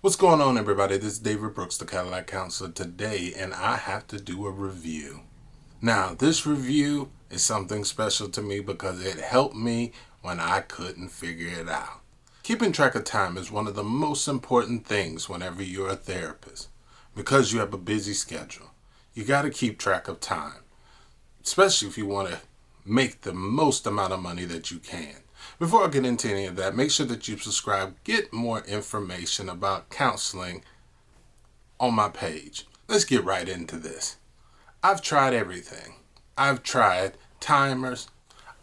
What's going on, everybody? This is David Brooks, the Cadillac Counselor today, and I have to do a review. Now, this review is something special to me because it helped me when I couldn't figure it out. Keeping track of time is one of the most important things whenever you're a therapist. Because you have a busy schedule, you got to keep track of time, especially if you want to make the most amount of money that you can. Before I get into any of that, make sure that you subscribe. Get more information about counseling on my page. Let's get right into this. I've tried everything. I've tried timers.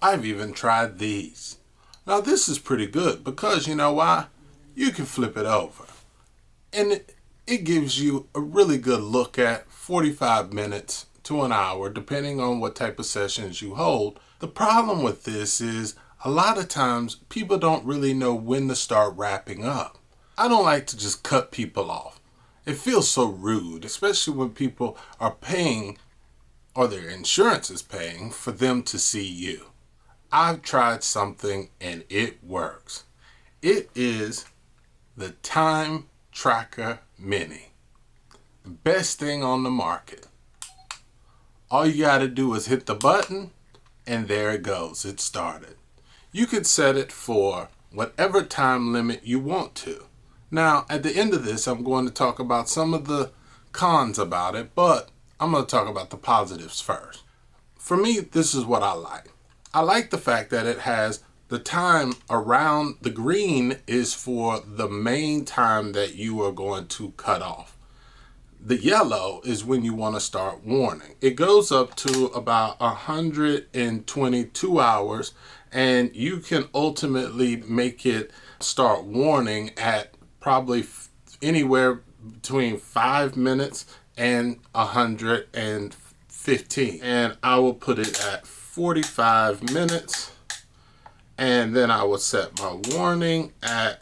I've even tried these. Now this is pretty good because you know why? You can flip it over. And it gives you a really good look at 45 minutes to an hour, depending on what type of sessions you hold. The problem with this is a lot of times people don't really know when to start wrapping up. I don't like to just cut people off. It feels so rude, especially when people are paying or their insurance is paying for them to see you. I've tried something and it works. It is the Time Tracker Mini. The best thing on the market. All you got to do is hit the button and there it goes. It started. You could set it for whatever time limit you want to. Now, at the end of this, I'm going to talk about some of the cons about it, but I'm going to talk about the positives first. For me, this is what I like. I like the fact that it has the time around the green is for the main time that you are going to cut off. The yellow is when you want to start warning. It goes up to about 122 hours, and you can ultimately make it start warning at probably anywhere between 5 minutes and 115. And I will put it at 45 minutes. And then I will set my warning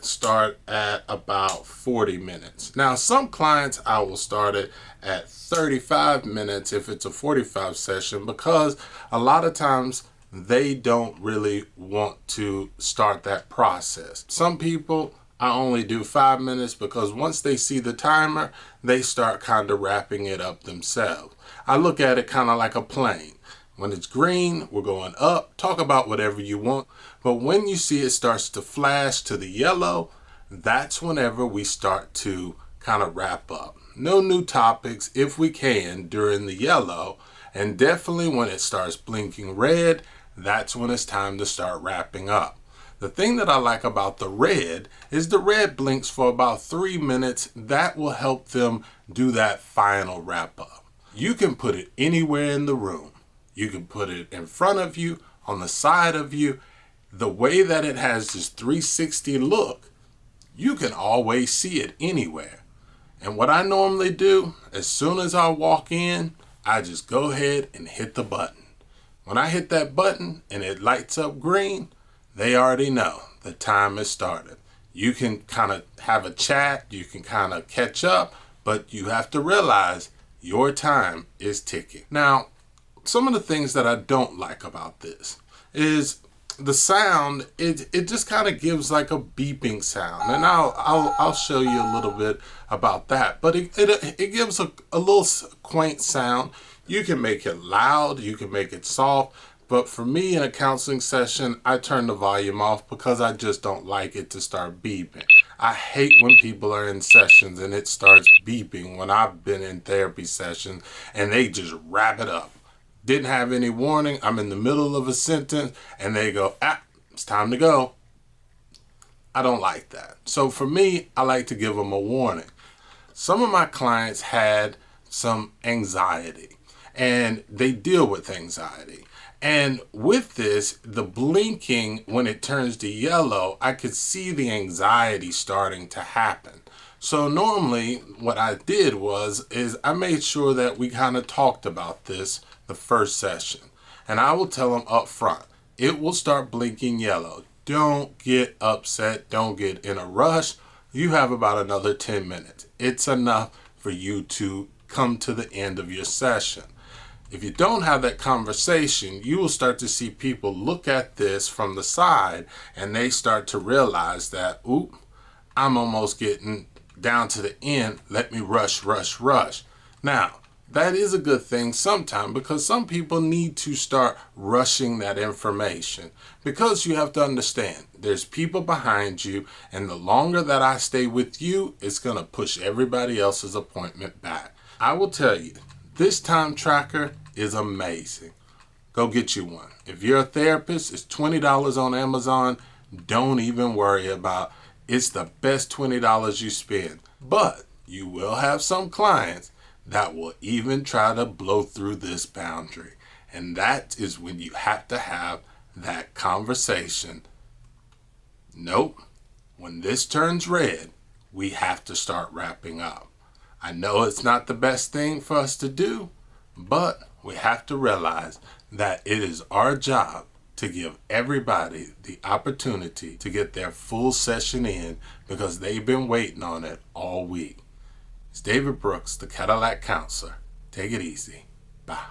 start at about 40 minutes. Now, some clients I will start it at 35 minutes if it's a 45 session, because a lot of times they don't really want to start that process. Some people I only do 5 minutes because once they see the timer, they start kind of wrapping it up themselves. I look at it kind of like a plane. When it's green, we're going up. Talk about whatever you want. But when you see it starts to flash to the yellow, that's whenever we start to kind of wrap up. No new topics if we can during the yellow. And definitely when it starts blinking red, that's when it's time to start wrapping up. The thing that I like about the red is the red blinks for about 3 minutes. That will help them do that final wrap up. You can put it anywhere in the room. You can put it in front of you, on the side of you. The way that it has this 360 look, you can always see it anywhere. And what I normally do, as soon as I walk in, I just go ahead and hit the button. When I hit that button and it lights up green, they already know the time has started. You can kind of have a chat, you can kind of catch up, but you have to realize your time is ticking. Now, some of the things that I don't like about this is the sound. It just kind of gives like a beeping sound, and I'll show you a little bit about that. But it gives a little quaint sound. You can make it loud, you can make it soft. But for me in a counseling session, I turn the volume off because I just don't like it to start beeping. I hate when people are in sessions and it starts beeping when I've been in therapy sessions and they just wrap it up. Didn't have any warning. I'm in the middle of a sentence and they go, it's time to go. I don't like that. So for me, I like to give them a warning. Some of my clients had some anxiety and they deal with anxiety. And with this, the blinking, when it turns to yellow, I could see the anxiety starting to happen. So normally what I did is I made sure that we kind of talked about this the first session. And I will tell them up front, it will start blinking yellow. Don't get upset. Don't get in a rush. You have about another 10 minutes. It's enough for you to come to the end of your session. If you don't have that conversation, you will start to see people look at this from the side and they start to realize that, oop, I'm almost getting down to the end, let me rush. Now, that is a good thing sometimes because some people need to start rushing that information, because you have to understand there's people behind you, and the longer that I stay with you, it's going to push everybody else's appointment back. I will tell you, this time tracker is amazing. Go get you one. If you're a therapist, it's $20 on Amazon. Don't even worry about it. It's the best $20 you spend. But you will have some clients that will even try to blow through this boundary. And that is when you have to have that conversation. Nope. When this turns red, we have to start wrapping up. I know it's not the best thing for us to do, but we have to realize that it is our job to give everybody the opportunity to get their full session in, because they've been waiting on it all week. It's David Brooks, the Cadillac Counselor. Take it easy. Bye.